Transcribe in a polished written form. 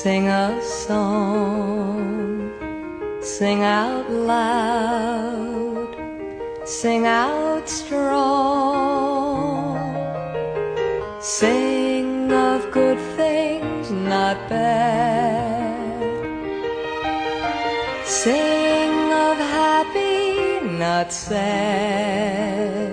Sing a song, sing out loud, sing out strong. Sing of good things, not bad. Sing of happy, not sad.